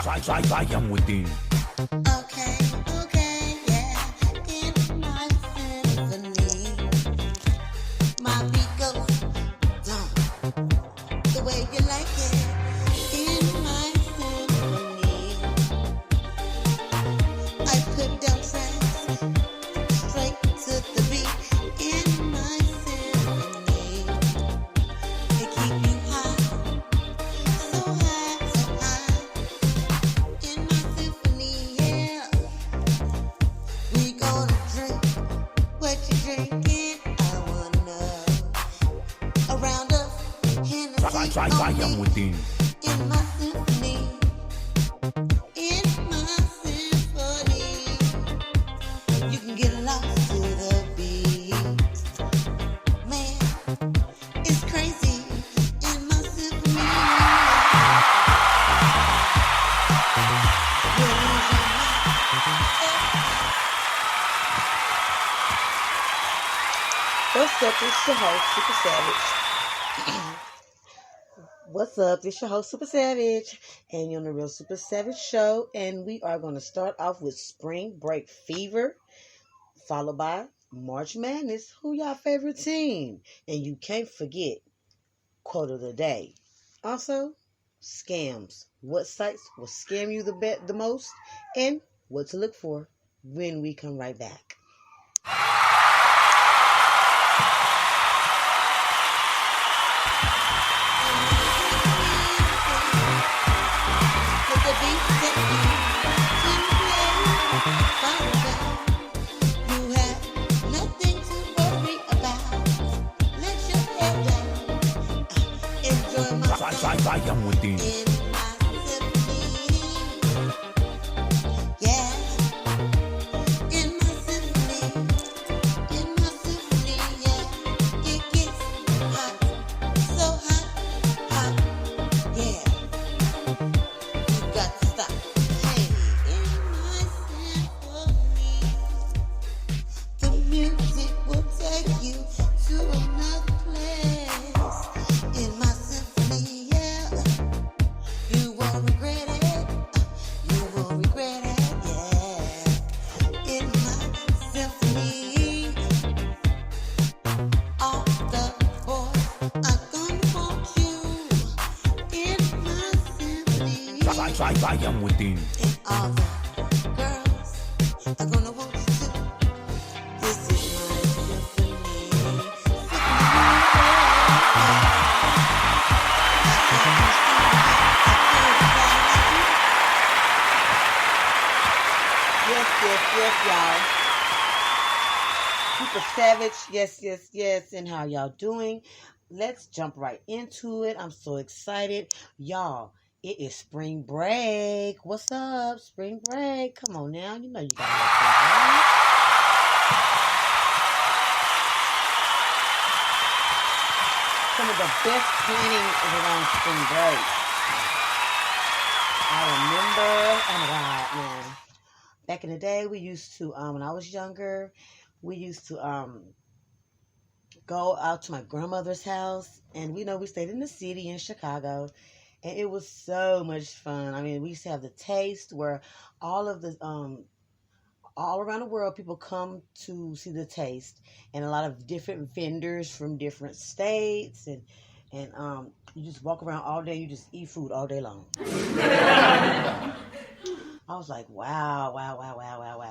Vayan within. Okay, okay, yeah. In my symphony, my beat goes dum the way you like it. In my symphony, I put down tracks straight to the beat. In my symphony, they keep you high, so high, so high. In my symphony, yeah, we gonna drink what you drinking. I wanna know. A round of Hennessy on Vayan me. within. In my symphony, in my symphony, you can get lost to the beat. Man, it's crazy in my symphony. You're losing What's up? It's your host, Super Savage. What's up? It's your host, Super Savage, and you're on the Real Super Savage Show. And we are going to start off with Spring Break Fever, followed by March Madness. Who y'all favorite team? And you can't forget quote of the day. Also, scams. What sites will scam you the most, and what to look for when we come right back. With the beat that you can play, you have nothing to worry about. Let your head down. Enjoy my Vayan within. in my symphony. Yeah, in my symphony. In my symphony, yeah. It gets hot, so hot, hot, yeah. You got to stop. Hey, in my symphony, the music will take you to another place. In my symphony, yeah, you won't regret it. You won't regret it, yeah. In my symphony, all the boys are gonna want you. In my symphony. Vayan within. And all the girls are gonna want you too. This is my symphony. Yes, y'all. Super Savage, yes. And how y'all doing? Let's jump right into it. I'm so excited. Y'all, it is spring break. What's up, spring break? Come on now. You know you gotta have spring break. Some of the best planning is around spring break. I remember, oh my God, man. Back in the day, we used to, when I was younger, we used to go out to my grandmother's house, and we stayed in the city in Chicago, and it was so much fun. I mean, we used to have the taste where all of the all around the world people come to see the taste, and a lot of different vendors from different states, and you just walk around all day, you just eat food all day long. I was like, wow.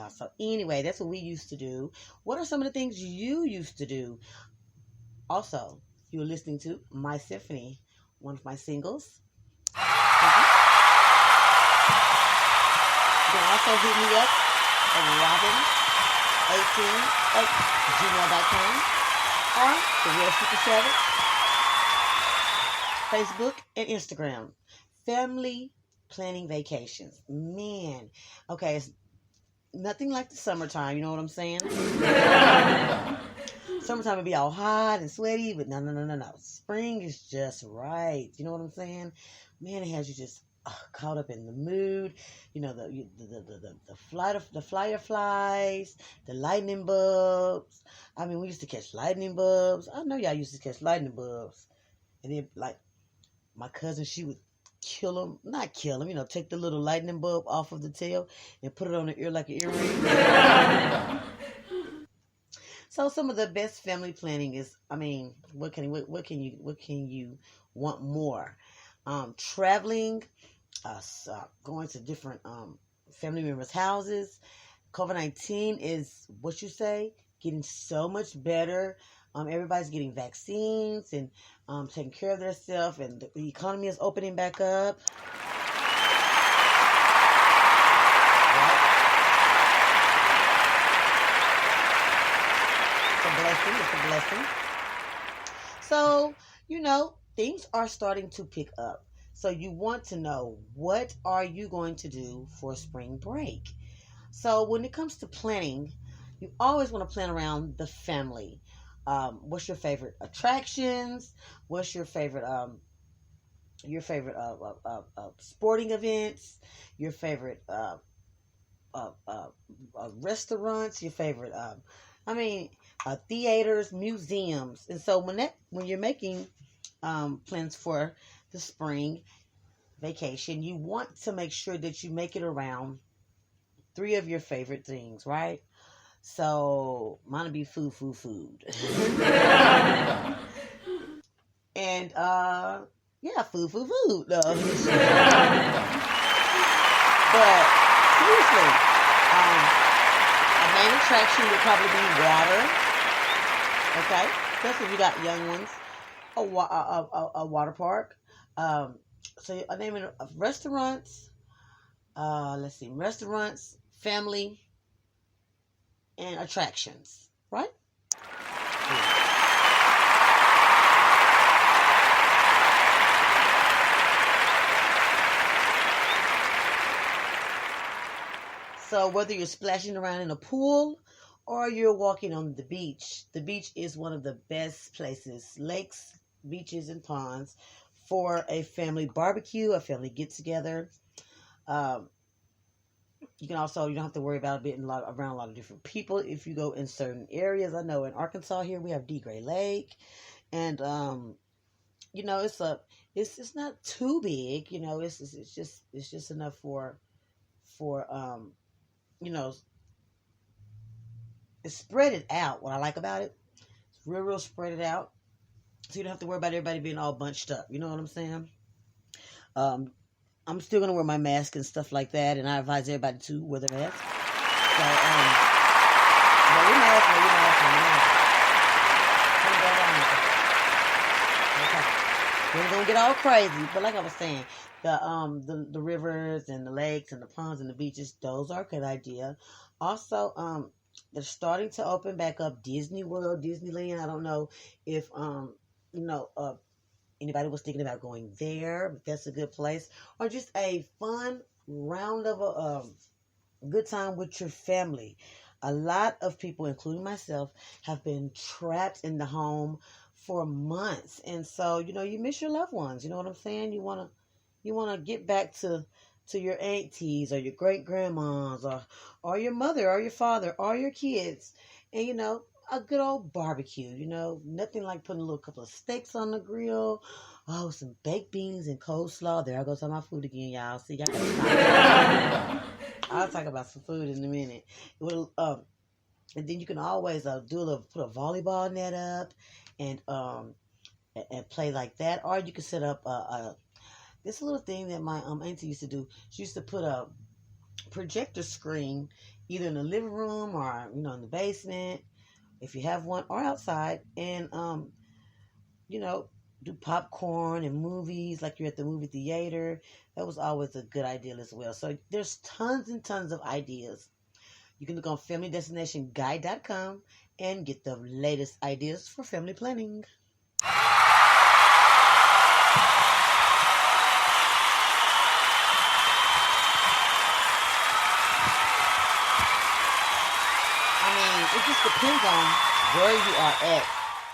So anyway, that's what we used to do. What are some of the things you used to do? Also, you were listening to My Symphony, one of my singles. You can also hit me up at robin18@gmail.com or The Real Super Savage, Facebook and Instagram. Family planning vacations. Man, okay, it's nothing like the summertime, you know what I'm saying? Summertime would be all hot and sweaty, but no. Spring is just right. You know what I'm saying? Man, it has you just caught up in the mood. You know, the fireflies, the lightning bulbs. I mean, we used to catch lightning bulbs. I know y'all used to catch lightning bulbs. And then, like, my cousin, she would kill them, not kill them, take the little lightning bulb off of the tail and put it on the ear like an earring. So some of the best family planning is, what can you want more? Traveling, going to different family members' houses. COVID-19 is what you say, getting so much better. Everybody's getting vaccines and taking care of themselves, and the economy is opening back up. It's a blessing. So, things are starting to pick up. So you want to know, what are you going to do for spring break? So when it comes to planning, you always want to plan around the family. What's your favorite attractions? What's your favorite sporting events? Your favorite restaurants? Your favorite theaters, museums. And so when you're making plans for the spring vacation, you want to make sure that you make it around 3 of your favorite things, right? So mine would be food. And food. No. But seriously, a main attraction would probably be water. Okay, especially if you got young ones. A water park. So I name it restaurants. Let's see, restaurants, family, and attractions. Right? So whether you're splashing around in a pool or you're walking on the beach is one of the best places, lakes, beaches, and ponds, for a family barbecue, a family get-together. You don't have to worry about being around a lot of different people if you go in certain areas. I know in Arkansas here we have DeGray Lake, and it's not too big. It's just enough for it's spread it out. What I like about it, it's real spread it out, so you don't have to worry about everybody being all bunched up. You know what I'm saying? I'm still gonna wear my mask and stuff like that, and I advise everybody to wear their mask. So wear your mask. Okay. We're gonna get all crazy, but like I was saying, the rivers and the lakes and the ponds and the beaches, those are a good idea. Also, they're starting to open back up Disney World, Disneyland. I don't know if anybody was thinking about going there, but that's a good place. Or just a fun round of a good time with your family. A lot of people, including myself, have been trapped in the home for months, and so you miss your loved ones. You know what I'm saying? You wanna get back to your aunties or your great grandmas or your mother or your father or your kids, and a good old barbecue. Nothing like putting a little couple of steaks on the grill. Oh, some baked beans and coleslaw. There I go to my food again, y'all. See, y'all gotta stop. I'll talk about some food in a minute. And then you can always put a volleyball net up and play like that, or you can set up this little thing that my auntie used to do. She used to put a projector screen either in the living room or in the basement, if you have one, or outside, and do popcorn and movies like you're at the movie theater. That was always a good idea as well. So there's tons and tons of ideas. You can look on familydestinationguide.com and get the latest ideas for family planning. It just depends on where you are at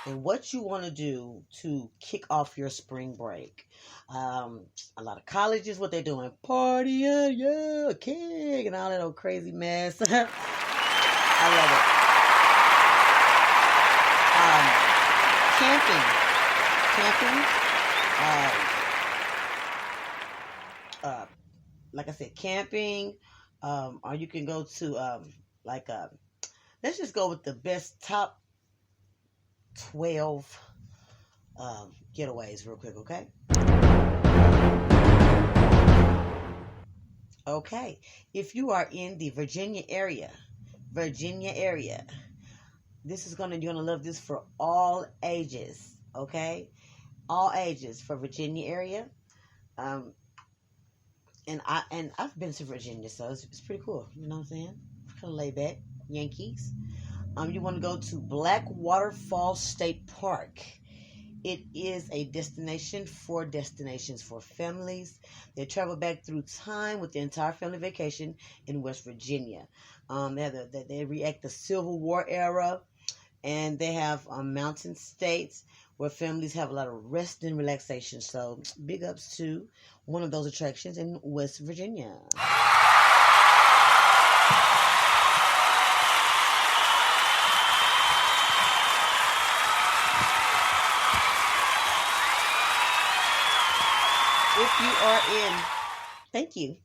and what you want to do to kick off your spring break. A lot of colleges, what they're doing, partying, yeah, keg, and all that old crazy mess. I love it. Camping. like I said, camping, or you can go to like let's just go with the best top 12 getaways real quick, okay? Okay, if you are in the Virginia area, this is you're gonna love this for all ages, okay? All ages for Virginia area. And I've been to Virginia, so it's pretty cool. You know what I'm saying? Kind of laid back, Yankees. You want to go to Blackwater Falls State Park. It is a destination for destinations for families. They travel back through time with the entire family vacation in West Virginia. They react the Civil War era, and they have mountain states where families have a lot of rest and relaxation. So big ups to one of those attractions in West Virginia. Thank you.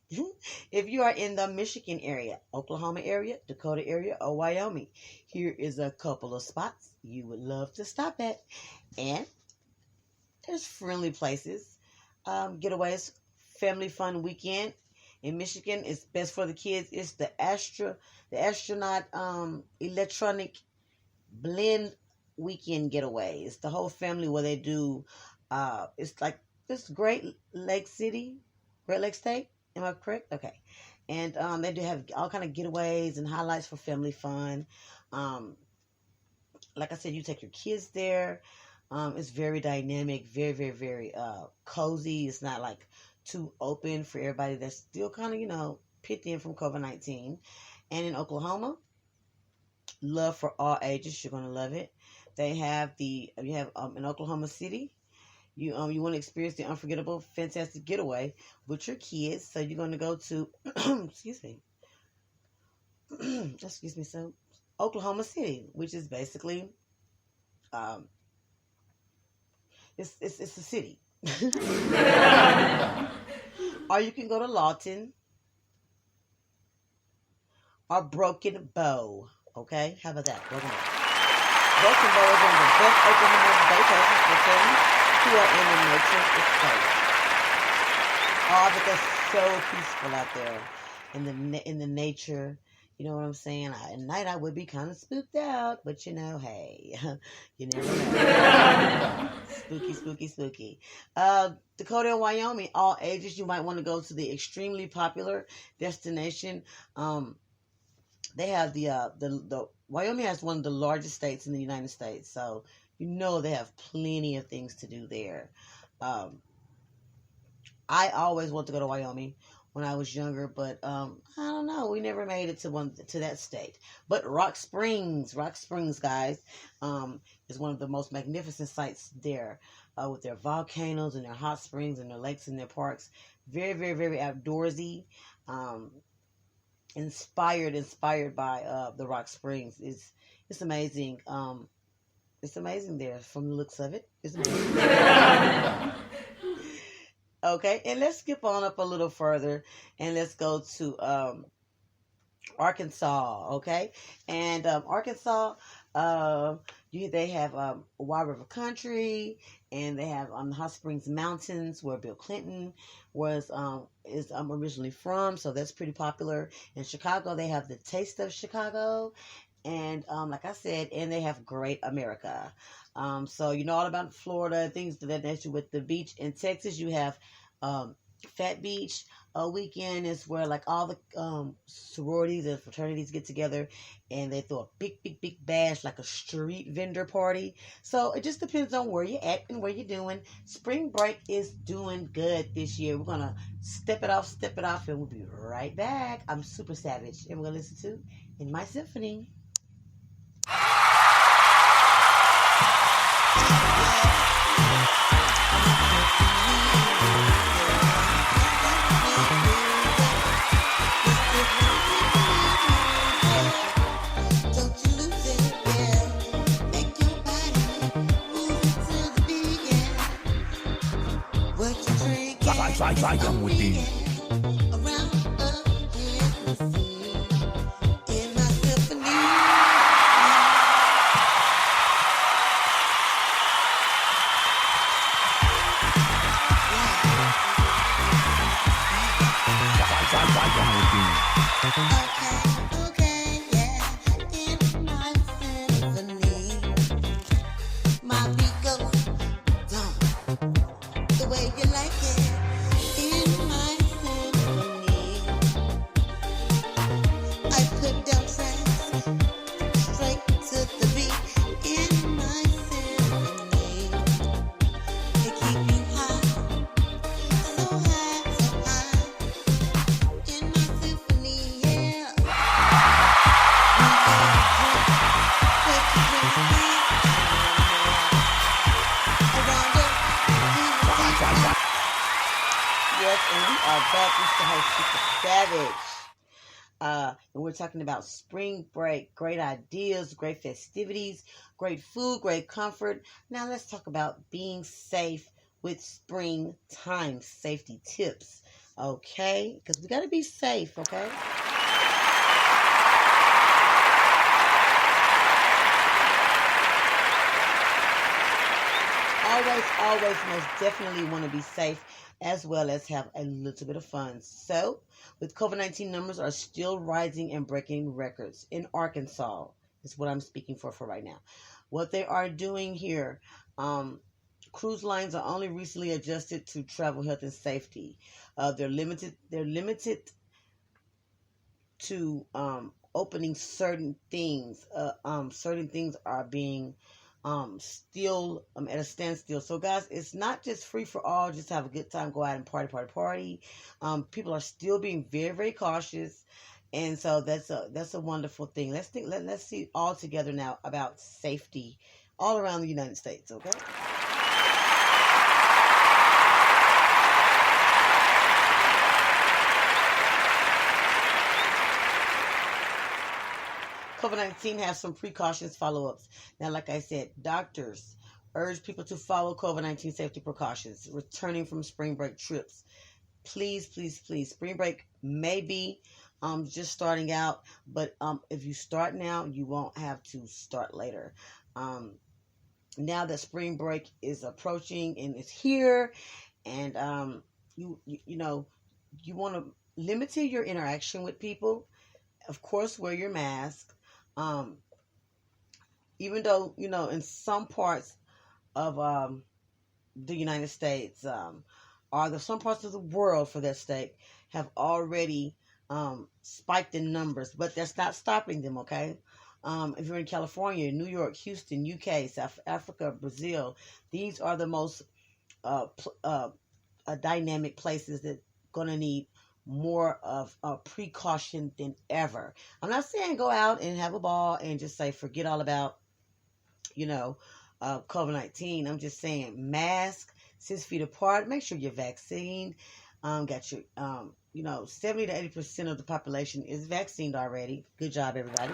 If you are in the Michigan area, Oklahoma area, Dakota area, or Wyoming, here is a couple of spots you would love to stop at. And there's friendly places, getaways, family fun weekend. In Michigan, it's best for the kids. It's the astronaut electronic blend weekend getaway. It's the whole family where they do, it's like this Great Lake State. Am I correct? Okay. And they do have all kind of getaways and highlights for family fun. Like I said, you take your kids there. It's very dynamic, very, very, very cozy. It's not like too open for everybody that's still kind of, picked in from COVID-19. And in Oklahoma, love for all ages. You're going to love it. They have in Oklahoma City, you want to experience the unforgettable, fantastic getaway with your kids. So you're going to go to, so Oklahoma City, which is basically, it's a city. Or you can go to Lawton or Broken Bow. Okay, how about that? Broken Bow. Broken Bow is one of the best Oklahoma vacations for families who are in the nature estate. Oh, but that's so peaceful out there in the nature. You know what I'm saying? At night I would be kind of spooked out, but hey, you never know. Spooky. Dakota and Wyoming, all ages. You might want to go to the extremely popular destination. They have the Wyoming has one of the largest states in the United States, so they have plenty of things to do there. I always wanted to go to Wyoming when I was younger, but I don't know. We never made it to that state. But Rock Springs, guys, is one of the most magnificent sites there, with their volcanoes and their hot springs and their lakes and their parks. Very, very, very outdoorsy. Inspired by the Rock Springs. It's amazing. It's amazing there from the looks of it. It's amazing. Okay, and let's skip on up a little further, and let's go to Arkansas. Okay, and Arkansas, they have Wild River Country, and they have the Hot Springs Mountains, where Bill Clinton is originally from, so that's pretty popular. In Chicago, they have the Taste of Chicago, and like I said, and they have Great America. So all about Florida, things of that nature. With the beach in Texas, you have Fat Beach. A weekend is where like all the sororities and fraternities get together, and they throw a big bash, like a street vendor party. So it just depends on where you're at and where you're doing. Spring break is doing good this year. We're gonna step it off, and we'll be right back. I'm Super Savage, and we're gonna listen to In My Symphony. Zion within. Around Okay, yeah. In my symphony, my beat goes dum the way you like it. In my symphony, I put down tracks straight to the beat. In my symphony, they keep you high, so high, so high. In my symphony, yeah. Yes, and we are back. This is the host, Super Savage. And we're talking about spring break. Great ideas, great festivities, great food, great comfort. Now let's talk about being safe with springtime safety tips. Okay? Because we got to be safe, okay? Always, most definitely want to be safe as well as have a little bit of fun. So, with COVID-19 numbers are still rising and breaking records in Arkansas, is what I'm speaking for right now. What they are doing here, cruise lines are only recently adjusted to travel health and safety. They're limited to opening certain things. Certain things are being still at a standstill. So guys, it's not just free for all, just have a good time, go out and party. People are still being very, very cautious, and so that's a wonderful thing. Let's see all together now about safety all around the United States, okay? COVID-19 has some precautions follow-ups. Now, like I said, doctors urge people to follow COVID-19 safety precautions returning from spring break trips. Please. Spring break may be just starting out, but if you start now, you won't have to start later. Now that spring break is approaching and it's here, and you want to limit your interaction with people. Of course, wear your mask. Even though, in some parts of the United States, or some parts of the world for that sake, have already spiked in numbers, but that's not stopping them, okay? If you're in California, New York, Houston, UK, South Africa, Brazil, these are the most dynamic places that going to need more of a precaution than ever. I'm not saying go out and have a ball and just say forget all about COVID-19. I'm just saying mask, 6 feet apart, make sure you're vaccinated. Got your 70 to 80% of the population is vaccinated already. Good job, everybody.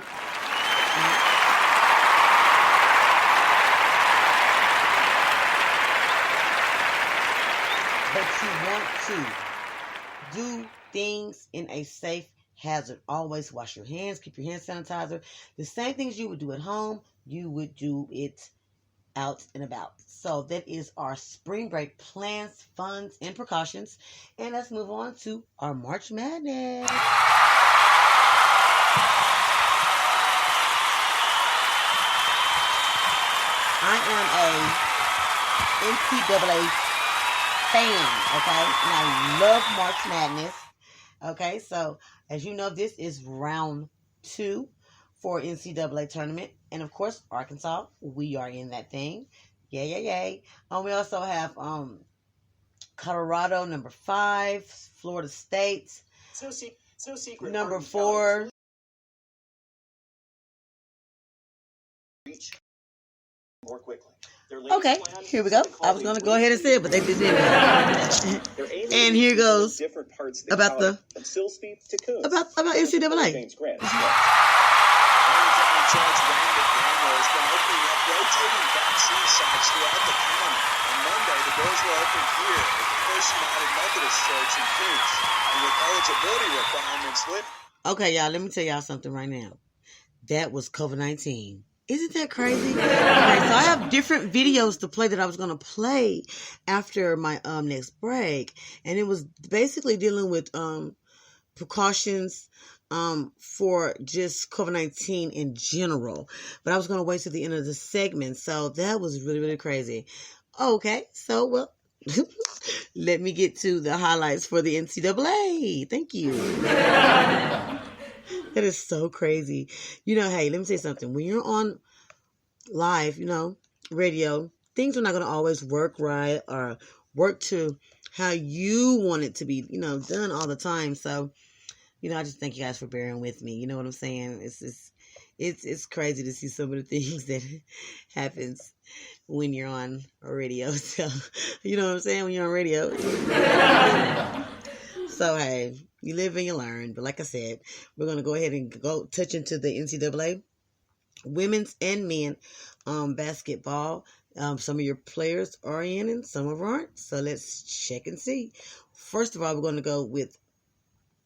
But you want to do things in a safe hazard. Always wash your hands, keep your hand sanitizer. The same things you would do at home, you would do it out and about. So that is our spring break plans, funds, and precautions. And let's move on to our March Madness. I am a NCAA fan, okay? And I love March Madness. Okay, so as you know, this is round 2 for NCAA tournament. And of course, Arkansas, we are in that thing. Yay. We also have Colorado, number 5, Florida State, So secret. number 4. Reach more quickly. Okay, here we go. I was going to go ahead and say it, but they did it. And here goes about the about NCAA. Okay, y'all, let me tell y'all something right now. That was COVID-19. Isn't that crazy? Okay, so I have different videos to play that I was going to play after my next break. And it was basically dealing with precautions for just COVID-19 in general. But I was going to wait to the end of the segment. So that was really, really crazy. Okay, so, well, let me get to the highlights for the NCAA. Thank you. That is so crazy. Hey, let me say something. When you're on live, radio, things are not going to always work right or work to how you want it to be, done all the time. So, I just thank you guys for bearing with me. You know what I'm saying? It's crazy to see some of the things that happens when you're on a radio. So, you know what I'm saying? When you're on radio. So, hey, you live and you learn. But like I said, we're going to go ahead and go touch into the NCAA women's and men basketball. Some of your players are in and some of them aren't. So let's check and see. First of all, we're going to go with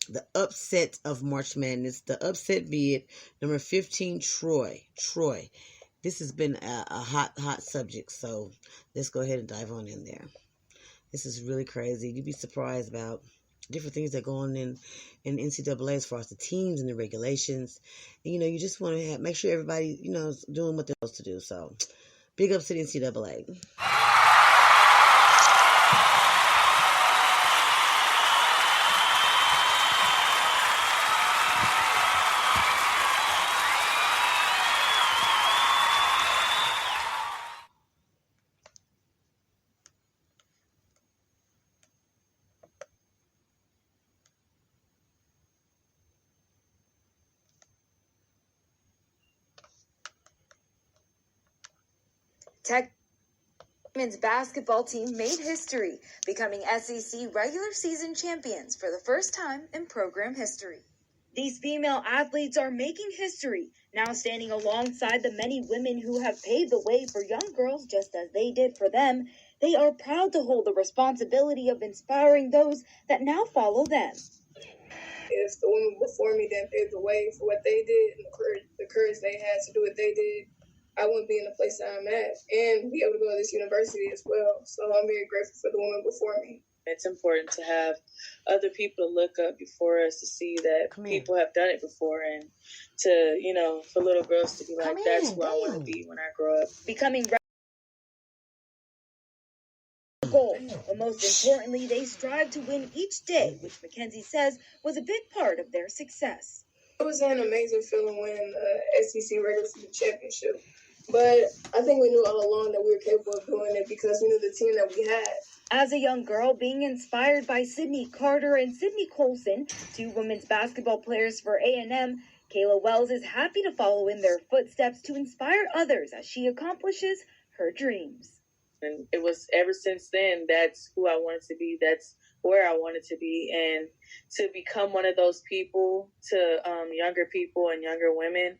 the upset of March Madness. The upset bid, number 15, Troy. This has been a hot subject. So let's go ahead and dive on in there. This is really crazy. You'd be surprised about different things that go on in NCAA as far as the teams and the regulations. And, you just want to make sure everybody, is doing what they're supposed to do. So big ups to the NCAA. Tech women's basketball team made history, becoming SEC regular season champions for the first time in program history. These female athletes are making history, now standing alongside the many women who have paved the way for young girls just as they did for them. They are proud to hold the responsibility of inspiring those that now follow them. If the women before me didn't pave the way for what they did and the courage they had to do what they did, I wouldn't be in the place that I'm at and be able to go to this university as well. So I'm very grateful for the women before me. It's important to have other people to look up before us to see that people have done it before and to, for little girls to be like, that's who I want to be when I grow up. Becoming goal, but most importantly, they strive to win each day, which Mackenzie says was a big part of their success. It was an amazing feeling winning the SEC regular season championship. But I think we knew all along that we were capable of doing it because we knew the team that we had. As a young girl, being inspired by Sydney Carter and Sydney Colson, two women's basketball players for A&M, Kayla Wells is happy to follow in their footsteps to inspire others as she accomplishes her dreams. And it was ever since then, that's who I wanted to be. That's where I wanted to be. And to become one of those people to younger people and younger women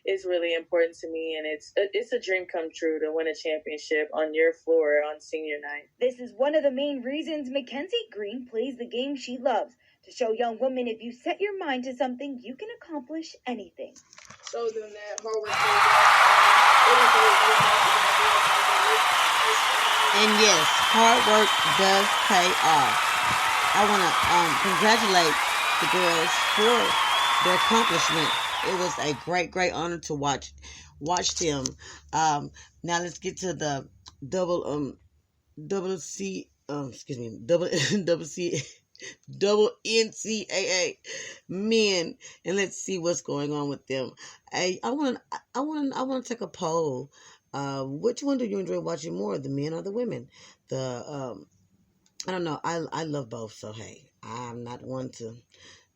is really important to me. And it's a dream come true to win a championship on your floor on senior night. This is one of the main reasons Mackenzie Green plays the game she loves, to show young women if you set your mind to something, you can accomplish anything. Show them that hard work. And yes, hard work does pay off. I want to congratulate the girls for their accomplishment. It was a great honor to watch them. Now let's get to the double NCAA men, and let's see what's going on with them. I want to take a poll. Which one do you enjoy watching more, the men or the women? I don't know. I love both. So hey, I'm not one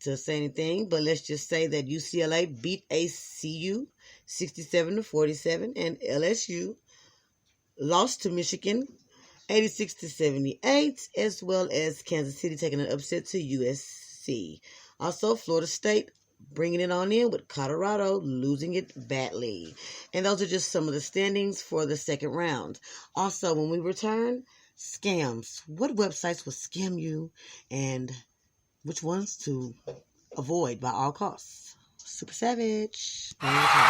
to say anything, but let's just say that UCLA beat ACU 67-47, and LSU lost to Michigan 86-78, as well as Kansas City taking an upset to USC. Also, Florida State bringing it on in with Colorado losing it badly. And those are just some of the standings for the second round. Also, when we return, scams. What websites will scam you and which ones to avoid by all costs? Super Savage. When we return.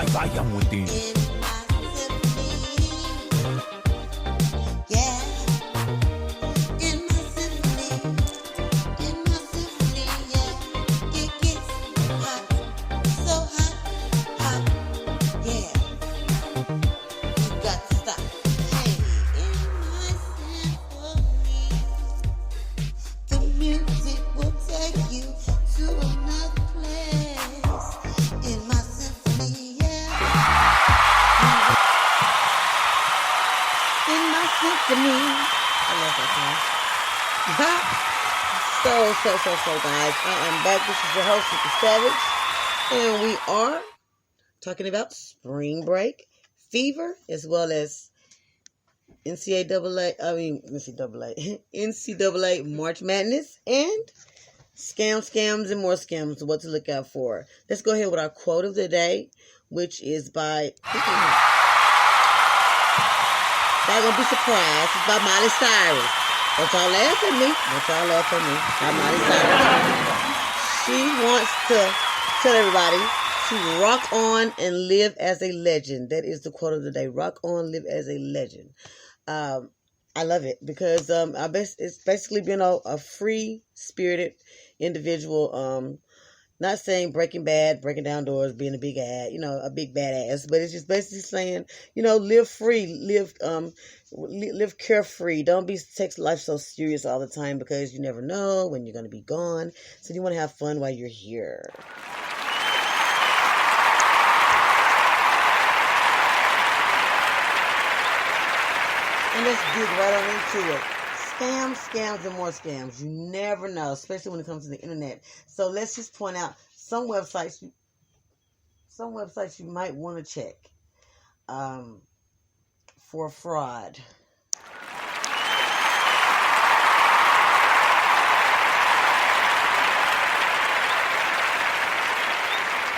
Vayan within. in my symphony. Yeah, in my symphony. In my symphony, yeah. It gets hot, so hot, hot. Yeah, you got to stop. Hey, in my symphony, the music will take you to another place. In my symphony, yeah. In my symphony. I love that song. So, guys. I am back. This is your host, Super Savage. And we are talking about spring break, fever, as well as NCAA March Madness, and scams, and more scams, what to look out for. Let's go ahead with our quote of the day, which is by, y'all gonna be surprised, it's by Miley Cyrus. Don't y'all laugh at me. By Miley Cyrus. She wants to tell everybody to rock on and live as a legend. That is the quote of the day. Rock on, live as a legend. I love it because it's basically been a free-spirited individual. Not saying breaking down doors, being a big a big badass, but it's just basically saying, live free, live carefree. Don't take life so serious all the time because you never know when you're going to be gone. So you want to have fun while you're here. And let's dig right on into it. Scams, and more scams. You never know, especially when it comes to the internet. So let's just point out some websites you might want to check for fraud.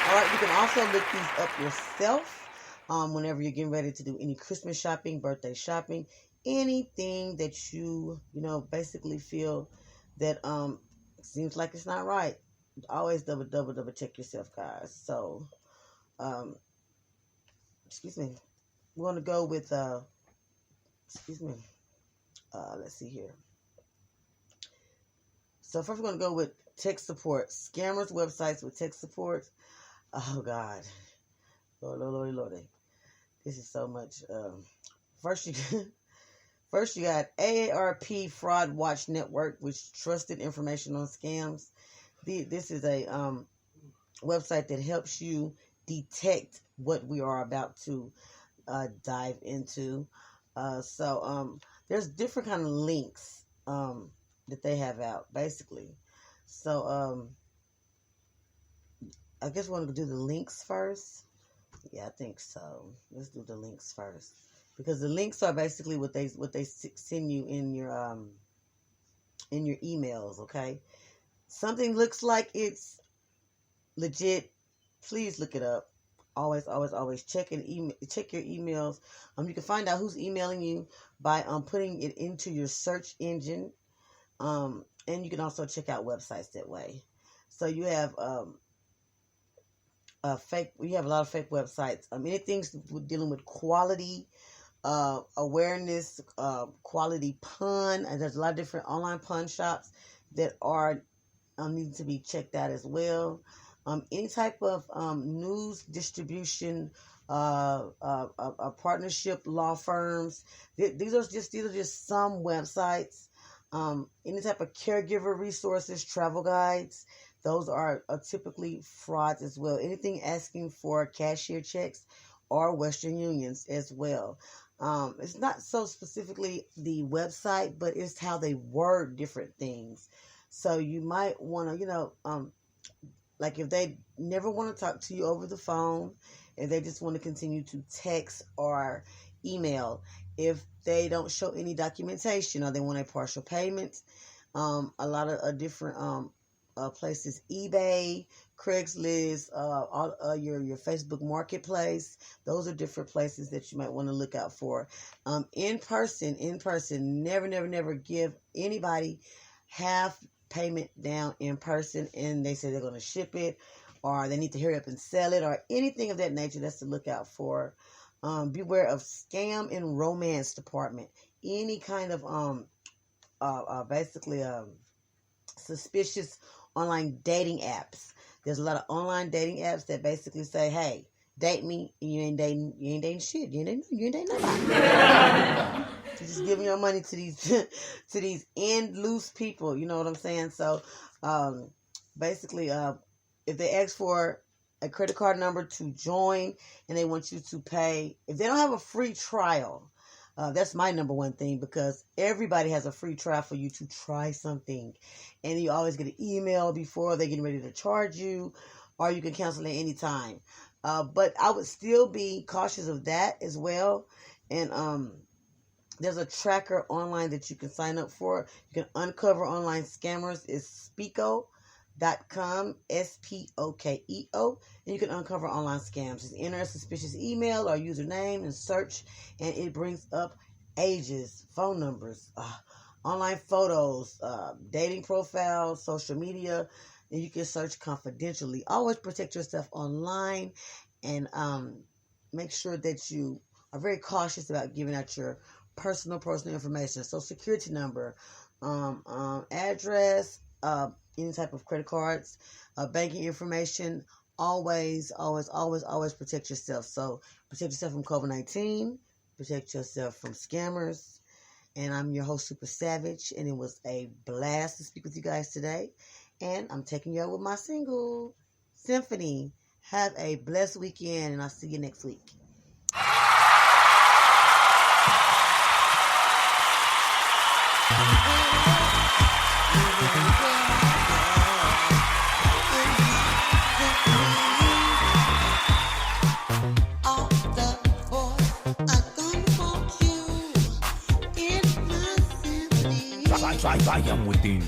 All right, you can also look these up yourself whenever you're getting ready to do any Christmas shopping, birthday shopping, anything that you basically feel that seems like it's not right. Always double check yourself, guys. So, excuse me. We're going to go with, let's see here. So first we're going to go with tech support. Scammers websites with tech support. Oh, God. Lordy. This is so much. First you got AARP Fraud Watch Network, which trusted information on scams. This is a website that helps you detect what we are about to dive into. So there's different kind of links that they have out, basically. So I guess we want to do the links first. Yeah, I think so. Let's do the links first, because the links are basically what they send you in your emails. Okay, something looks like it's legit. Please look it up. Always check your emails. You can find out who's emailing you by putting it into your search engine. And you can also check out websites that way. So you have we have a lot of fake websites. Anything dealing with quality, awareness, quality pun, and there's a lot of different online pun shops that are need to be checked out as well. Any type of news distribution, partnership law firms. These are just some websites. Any type of caregiver resources, travel guides. Those are typically frauds as well. Anything asking for cashier checks or Western Unions as well. It's not so specifically the website, but it's how they word different things. So you might want to, like if they never want to talk to you over the phone, if they just want to continue to text or email, if they don't show any documentation or they want a partial payment, a lot of different places, eBay, Craigslist, your Facebook Marketplace. Those are different places that you might want to look out for. In person, never give anybody half payment down in person, and they say they're going to ship it or they need to hurry up and sell it, or anything of that nature. That's to look out for. Beware of scam and romance department. Any kind of suspicious online dating apps. There's a lot of online dating apps that basically say, "Hey, date me." And you ain't dating shit. You ain't dating nobody. You're just giving your money to these end loose people. You know what I'm saying? So, basically, if they ask for a credit card number to join and they want you to pay, if they don't have a free trial, that's my number one thing, because everybody has a free trial for you to try something, and you always get an email before they're getting ready to charge you, or you can cancel at any time. But I would still be cautious of that as well. And there's a tracker online that you can sign up for. You can uncover online scammers. It's Spokeo.com, Spokeo, and you can uncover online scams. Just enter a suspicious email or username and search, and it brings up ages, phone numbers, online photos, dating profiles, social media, and you can search confidentially. Always protect yourself online, and make sure that you are very cautious about giving out your personal information. So security number, address, any type of credit cards, banking information. Always protect yourself. So protect yourself from COVID-19, protect yourself from scammers. And I'm your host, Super Savage, and it was a blast to speak with you guys today. And I'm taking you out with my single, Symphony. Have a blessed weekend, and I'll see you next week. Zion within.